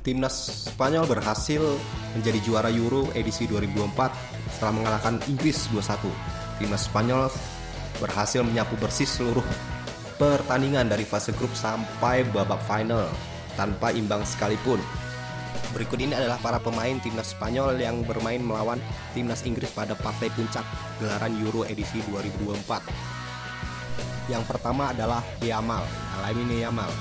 Timnas Spanyol berhasil menjadi juara Euro edisi 2024 setelah mengalahkan Inggris 2-1. Timnas Spanyol berhasil menyapu bersih seluruh pertandingan dari fase grup sampai babak final tanpa imbang sekalipun. Berikut ini adalah para pemain Timnas Spanyol yang bermain melawan Timnas Inggris pada partai puncak gelaran Euro edisi 2024. Yang pertama adalah Lamine Yamal.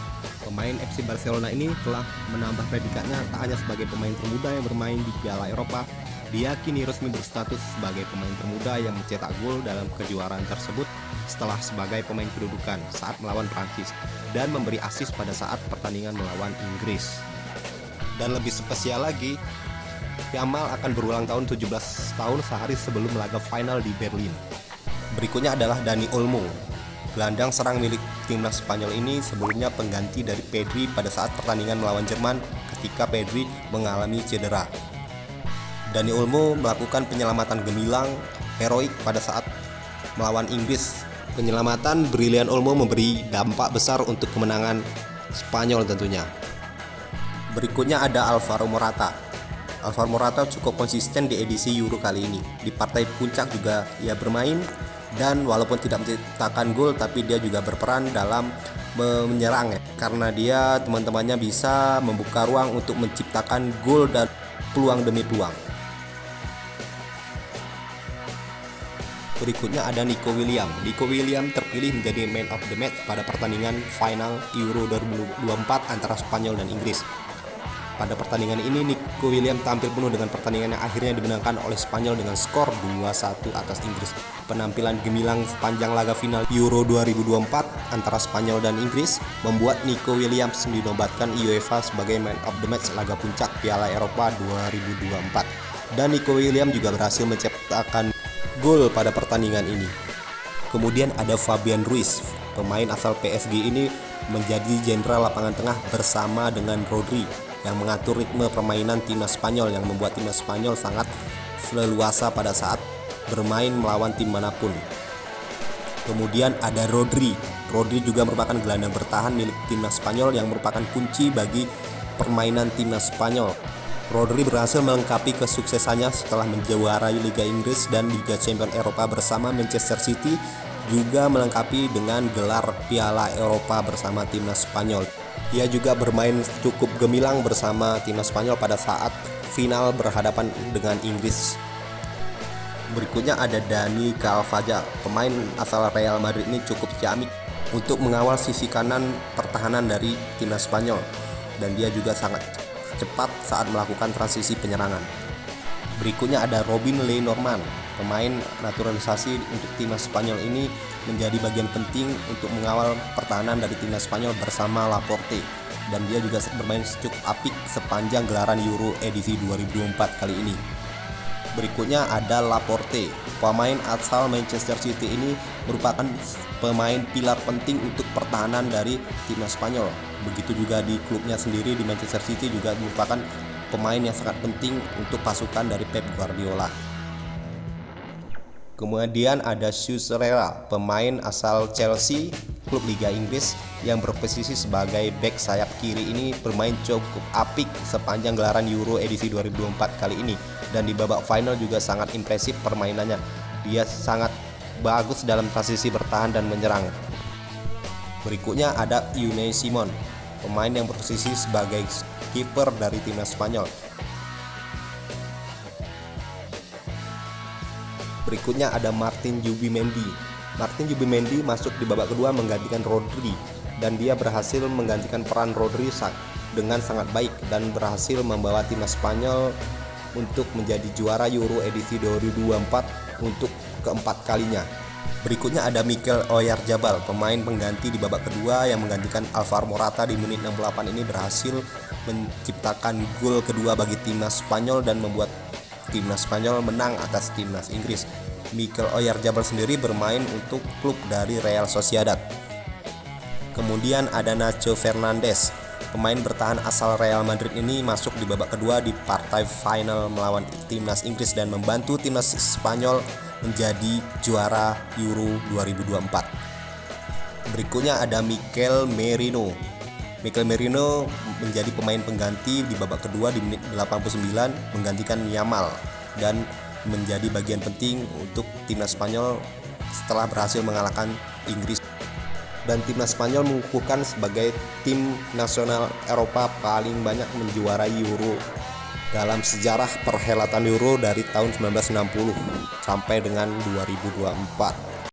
Pemain FC Barcelona ini telah menambah predikatnya tak hanya sebagai pemain termuda yang bermain di Piala Eropa, dia kini resmi berstatus sebagai pemain termuda yang mencetak gol dalam kejuaraan tersebut setelah sebagai pemain kedudukan saat melawan Prancis dan memberi assist pada saat pertandingan melawan Inggris. Dan lebih spesial lagi, Yamal akan berulang tahun 17 tahun sehari sebelum laga final di Berlin. Berikutnya adalah Dani Olmo. Gelandang serang milik timnas Spanyol ini sebelumnya pengganti dari Pedri pada saat pertandingan melawan Jerman ketika Pedri mengalami cedera. Dani Olmo melakukan penyelamatan gemilang heroik pada saat melawan Inggris. Penyelamatan brilian Olmo memberi dampak besar untuk kemenangan Spanyol tentunya. Berikutnya ada Alvaro Morata. Alvaro Morata cukup konsisten di edisi Euro kali ini. Di partai puncak juga ia bermain, dan walaupun tidak menciptakan gol tapi dia juga berperan dalam menyerang karena dia teman-temannya bisa membuka ruang untuk menciptakan gol dan peluang demi peluang. Berikutnya ada Nico Williams. Nico Williams terpilih menjadi man of the match pada pertandingan final Euro 2024 antara Spanyol dan Inggris. Pada pertandingan ini, Nico Williams tampil penuh dengan pertandingan yang akhirnya dimenangkan oleh Spanyol dengan skor 2-1 atas Inggris. Penampilan gemilang sepanjang laga final Euro 2024 antara Spanyol dan Inggris membuat Nico Williams dinobatkan UEFA sebagai man of the match laga puncak Piala Eropa 2024. Dan Nico Williams juga berhasil menciptakan gol pada pertandingan ini. Kemudian ada Fabian Ruiz. Pemain asal PSG ini menjadi jenderal lapangan tengah bersama dengan Rodri yang mengatur ritme permainan timnas Spanyol yang membuat timnas Spanyol sangat leluasa pada saat bermain melawan tim manapun. Kemudian ada Rodri. Rodri juga merupakan gelandang bertahan milik timnas Spanyol yang merupakan kunci bagi permainan timnas Spanyol. Rodri berhasil melengkapi kesuksesannya setelah menjuarai Liga Inggris dan Liga Champions Eropa bersama Manchester City, juga melengkapi dengan gelar Piala Eropa bersama timnas Spanyol. Ia juga bermain cukup gemilang bersama timnas Spanyol pada saat final berhadapan dengan Inggris. Berikutnya ada Dani Carvajal. Pemain asal Real Madrid ini cukup ciamik untuk mengawal sisi kanan pertahanan dari timnas Spanyol, dan dia juga sangat cepat saat melakukan transisi penyerangan. Berikutnya ada Robin Lenormand. Pemain naturalisasi untuk timnas Spanyol ini menjadi bagian penting untuk mengawal pertahanan dari timnas Spanyol bersama Laporte, dan dia juga bermain cukup apik sepanjang gelaran Euro edisi 2024 kali ini. Berikutnya ada Laporte. Pemain asal Manchester City ini merupakan pemain pilar penting untuk pertahanan dari timnas Spanyol. Begitu juga di klubnya sendiri di Manchester City juga merupakan pemain yang sangat penting untuk pasukan dari Pep Guardiola. Kemudian ada Herrera, pemain asal Chelsea, klub Liga Inggris yang berposisi sebagai bek sayap kiri ini bermain cukup apik sepanjang gelaran Euro edisi 2024 kali ini, dan di babak final juga sangat impresif permainannya. Dia sangat bagus dalam transisi bertahan dan menyerang. Berikutnya ada Unai Simon, pemain yang berposisi sebagai kiper dari timnas Spanyol. Berikutnya ada Martin Zubimendi. Martin Zubimendi masuk di babak kedua menggantikan Rodri, dan dia berhasil menggantikan peran Rodri dengan sangat baik dan berhasil membawa timnas Spanyol untuk menjadi juara Euro edisi 2024 untuk keempat kalinya. Berikutnya ada Mikel Oyarzabal, pemain pengganti di babak kedua yang menggantikan Alvaro Morata di menit 68 ini berhasil menciptakan gol kedua bagi timnas Spanyol dan membuat timnas Spanyol menang atas timnas Inggris. Mikel Oyarzabal sendiri bermain untuk klub dari Real Sociedad. Kemudian ada Nacho Fernandez. Pemain bertahan asal Real Madrid ini masuk di babak kedua di partai final melawan timnas Inggris dan membantu timnas Spanyol menjadi juara Euro 2024. Berikutnya ada Mikel Merino. Mikel Merino menjadi pemain pengganti di babak kedua di menit 89 menggantikan Yamal dan menjadi bagian penting untuk timnas Spanyol setelah berhasil mengalahkan Inggris. Dan timnas Spanyol mengukuhkan sebagai tim nasional Eropa paling banyak menjuarai Euro dalam sejarah perhelatan Euro dari tahun 1960 sampai dengan 2024.